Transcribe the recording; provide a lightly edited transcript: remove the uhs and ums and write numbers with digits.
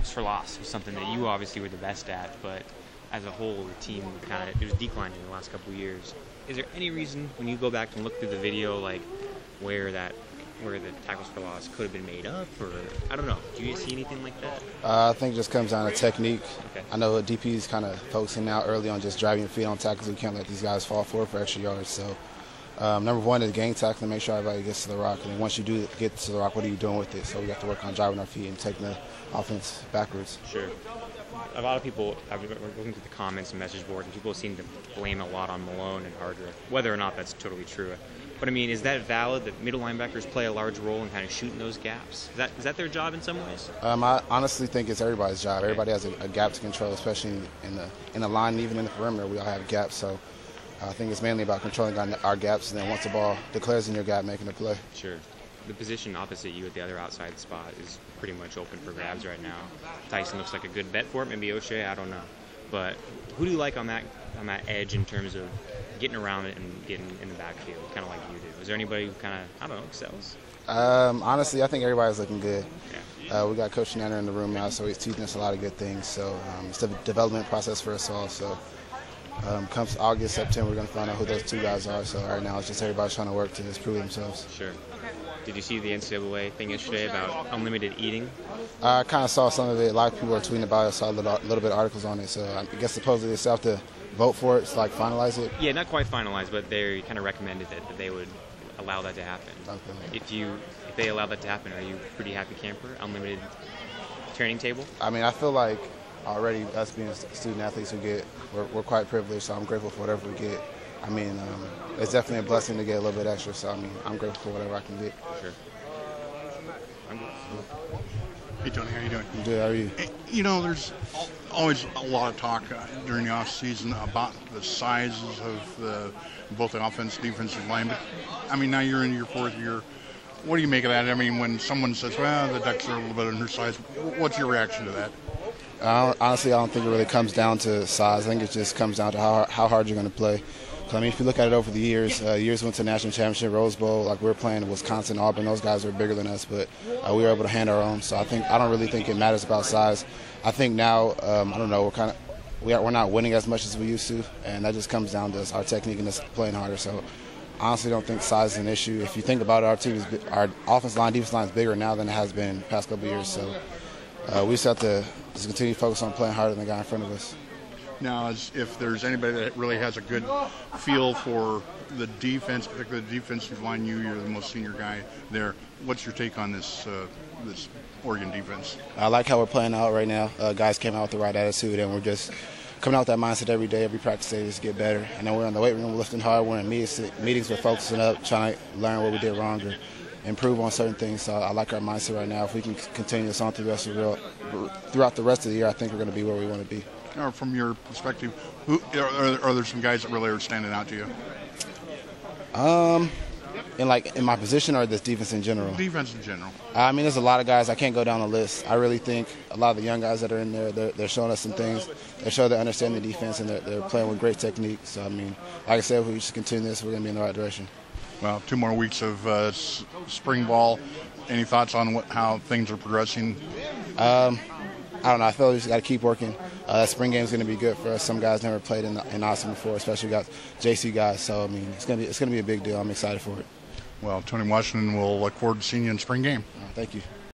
tackles for loss was something that you obviously were the best at, but as a whole, the team it was declining in the last couple of years. Is there any reason when you go back and look through the video, like where the tackles for loss could have been made up, or I don't know? Do you see anything like that? I think it just comes down to technique. Okay. I know DP is kind of focusing now early on just driving your feet on tackles. We can't let these guys fall forward for extra yards. So number one is gang tackling, make sure everybody gets to the rock. And then once you do get to the rock, what are you doing with it? So we have to work on driving our feet and taking the offense backwards. Sure. A lot of people, we're looking through the comments and message boards, and people seem to blame a lot on Malone and Hardrick, whether or not that's totally true. But I mean, is that valid that middle linebackers play a large role in kind of shooting those gaps? Is that their job in some ways? I honestly think it's everybody's job. Everybody has a gap to control, especially in the line, even in the perimeter. We all have gaps, so I think it's mainly about controlling our gaps, and then once the ball declares in your gap, making a play. Sure. The position opposite you at the other outside spot is pretty much open for grabs right now. Tyson looks like a good bet for it. Maybe O'Shea, I don't know. But who do you like on that edge in terms of getting around it and getting in the backfield, kind of like you do? Is there anybody who kind of, I don't know, excels? Honestly, I think everybody's looking good. Yeah. We got Coach Nanner in the room now, so he's teaching us a lot of good things. So it's a development process for us all. So comes August, September, we're going to find out who those two guys are. So right now it's just everybody trying to work to just prove themselves. Sure. Did you see the NCAA thing yesterday about unlimited eating? I kind of saw some of it. A lot of people are tweeting about it. I saw a little bit of articles on it. So I guess supposedly they still have to vote for it to like finalize it. Yeah, not quite finalized, but they kind of recommended that they would allow that to happen. Okay. If they allow that to happen, are you a pretty happy camper? Unlimited training table? I mean, I feel like already us being student athletes, we're quite privileged. So I'm grateful for whatever we get. I mean, it's definitely a blessing to get a little bit extra. So I mean, I'm grateful for whatever I can get. Sure. Hey Tony, how you doing? I'm good. How are you? You know, there's always a lot of talk during the off season about the sizes of both the offense and defensive line. But I mean, now you're in your fourth year. What do you make of that? I mean, when someone says, "Well, the Ducks are a little bit undersized," what's your reaction to that? Honestly, I don't think it really comes down to size. I think it just comes down to how hard you're going to play. I mean, if you look at it over the years, went to national championship, Rose Bowl, like we were playing Wisconsin, Auburn. Those guys were bigger than us, but we were able to hand our own. So I don't really think it matters about size. I think now, I don't know, we're not winning as much as we used to, and that just comes down to our technique and us playing harder. So I honestly don't think size is an issue. If you think about it, our offensive line, defensive line is bigger now than it has been the past couple of years. So we just have to just continue to focus on playing harder than the guy in front of us. Now, if there's anybody that really has a good feel for the defense, particularly the defensive line, you're the most senior guy there. What's your take on this Oregon defense? I like how we're playing out right now. Guys came out with the right attitude, and we're just coming out with that mindset every day, every practice day, just get better. And then we're in the weight room lifting hard. We're in meetings, we're focusing up, trying to learn what we did wrong or improve on certain things. So I like our mindset right now. If we can continue this on throughout the rest of the year, I think we're going to be where we want to be. From your perspective, are there some guys that really are standing out to you? In my position or this defense in general? Defense in general. I mean, there's a lot of guys. I can't go down the list. I really think a lot of the young guys that are in there, they're showing us some things. They show they understand the defense, and they're playing with great technique. So, I mean, like I said, if we just continue this, we're going to be in the right direction. Well, 2 more weeks of spring ball. Any thoughts on how things are progressing? I don't know. I feel we just got to keep working. Spring game is going to be good for us. Some guys never played in Austin before, especially got JC guys. So I mean, it's going to be a big deal. I'm excited for it. Well, Tony Washington will look forward to seeing you in spring game. Thank you.